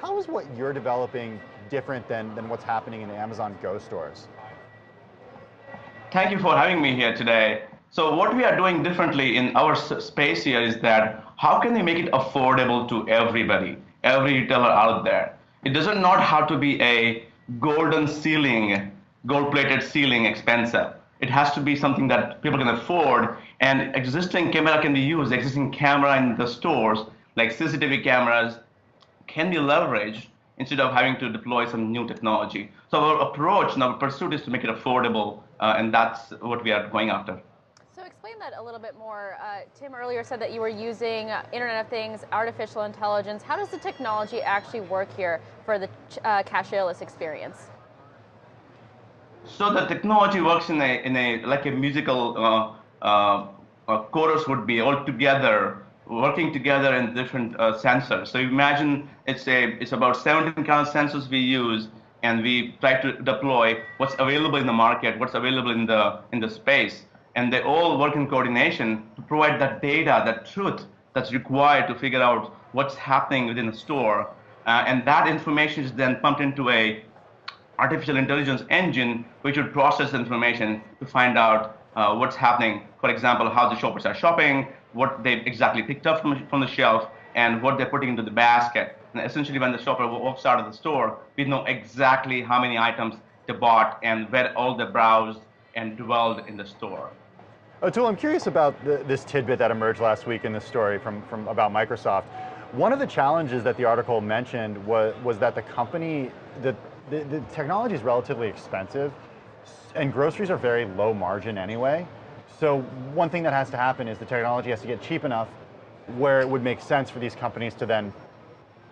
How is what you're developing different than what's happening in the Amazon Go stores? Thank you for having me here today. So what we are doing differently in our space here is that how can we make it affordable to everybody, every retailer out there? It doesn't not have to be a golden ceiling, gold-plated ceiling expensive. It has to be something that people can afford, and existing camera can be used. Existing camera in the stores, like CCTV cameras, can be leveraged instead of having to deploy some new technology. So our approach and our pursuit is to make it affordable, and that's what we are going after. So explain that a little bit more. Tim earlier said that you were using Internet of Things, artificial intelligence. How does the technology actually work here for the cashierless experience? So the technology works in a like a musical chorus would be all together, working together in different sensors. So imagine it's about 17 kind of sensors we use, and we try to deploy what's available in the market, what's available in the space, and they all work in coordination to provide that data, that truth that's required to figure out what's happening within the store, and that information is then pumped into a artificial intelligence engine, which would process information to find out what's happening. For example, how the shoppers are shopping, what they exactly picked up from the shelf, and what they're putting into the basket. And essentially, when the shopper walks out of the store, we know exactly how many items they bought and where all they browsed and dwelled in the store. Atul, I'm curious about this tidbit that emerged last week in this story from about Microsoft. One of the challenges that the article mentioned was that the company, the technology is relatively expensive, and groceries are very low margin anyway. So one thing that has to happen is the technology has to get cheap enough where it would make sense for these companies to then,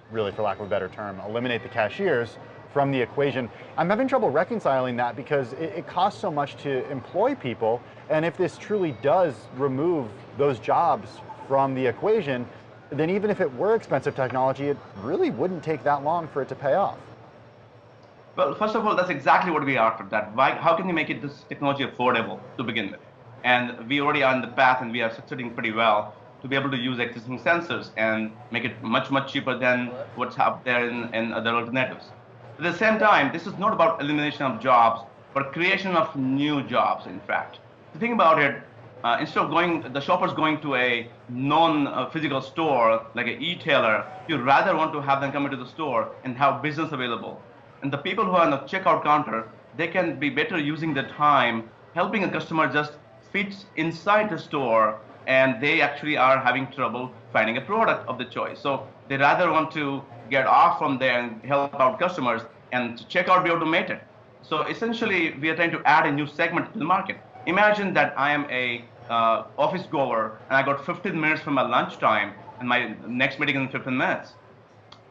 really for lack of a better term, eliminate the cashiers from the equation. I'm having trouble reconciling that because it costs so much to employ people, and if this truly does remove those jobs from the equation, then even if it were expensive technology, it really wouldn't take that long for it to pay off. Well, first of all, that's exactly what we are after. That how can you make this technology affordable to begin with? And we already are on the path, and we are succeeding pretty well to be able to use existing sensors and make it much, much cheaper than what's out there in other alternatives. At the same time, this is not about elimination of jobs, but creation of new jobs, in fact. The thing about it, instead of the shoppers going to a non-physical store, like an e-tailer, you rather want to have them come into the store and have business available. And the people who are on the checkout counter, they can be better using their time helping a customer just fit inside the store, and they actually are having trouble finding a product of the choice. So they rather want to get off from there and help out customers, and checkout be automated. So essentially, we are trying to add a new segment to the market. Imagine that I am a office goer, and I got 15 minutes from my lunchtime, and my next meeting in 15 minutes.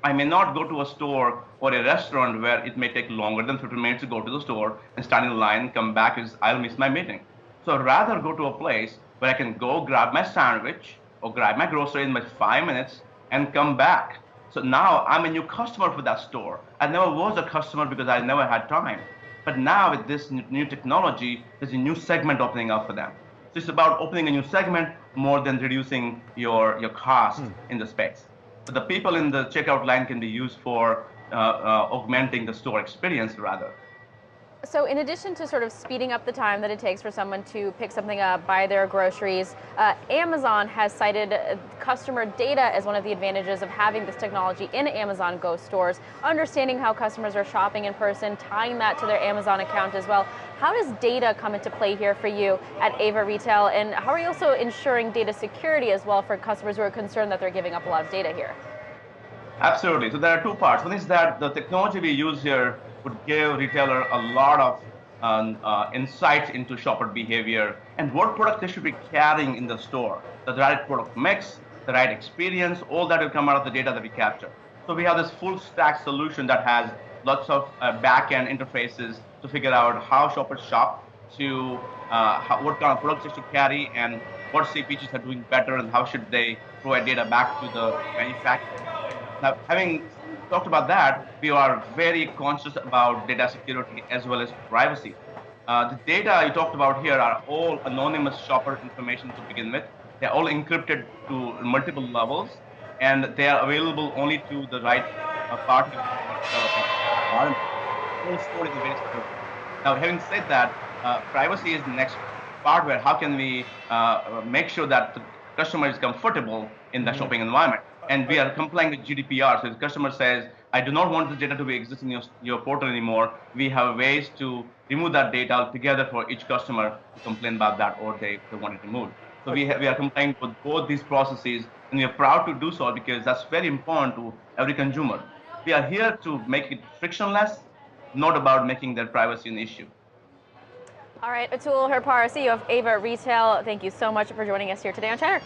I may not go to a store or a restaurant where it may take longer than 15 minutes to go to the store and stand in line, come back, because I'll miss my meeting. So I'd rather go to a place where I can go grab my sandwich or grab my grocery in my 5 minutes and come back. So now I'm a new customer for that store. I never was a customer because I never had time. But now with this new technology, there's a new segment opening up for them. So it's about opening a new segment more than reducing your cost in the space. But the people in the checkout line can be used for augmenting the store experience rather. So in addition to sort of speeding up the time that it takes for someone to pick something up, buy their groceries, Amazon has cited customer data as one of the advantages of having this technology in Amazon Go stores, understanding how customers are shopping in person, tying that to their Amazon account as well. How does data come into play here for you at AVA Retail, and how are you also ensuring data security as well for customers who are concerned that they're giving up a lot of data here? Absolutely. So there are two parts. One is that the technology we use here would give retailer a lot of insights into shopper behavior and what products they should be carrying in the store. The right product mix, the right experience, all that will come out of the data that we capture. So we have this full stack solution that has lots of back-end interfaces to figure out how shoppers shop, to what kind of products they should carry, and what CPGs are doing better, and how should they provide data back to the manufacturer. Now, having talked about that, we are very conscious about data security as well as privacy. The data you talked about here are all anonymous shopper information to begin with. They're all encrypted to multiple levels, and they are available only to the right part of developing whole story is very secure. Now, having said that, privacy is the next part where how can we make sure that the customer is comfortable in the shopping environment. And we are complying with GDPR. So if the customer says, I do not want this data to be exist in your portal anymore, we have ways to remove that data altogether for each customer to complain about that or they want it removed. So we are complying with both these processes, and we are proud to do so because that's very important to every consumer. We are here to make it frictionless, not about making their privacy an issue. All right, Atul Hirpara, CEO of AVA Retail, thank you so much for joining us here today on Cheddar.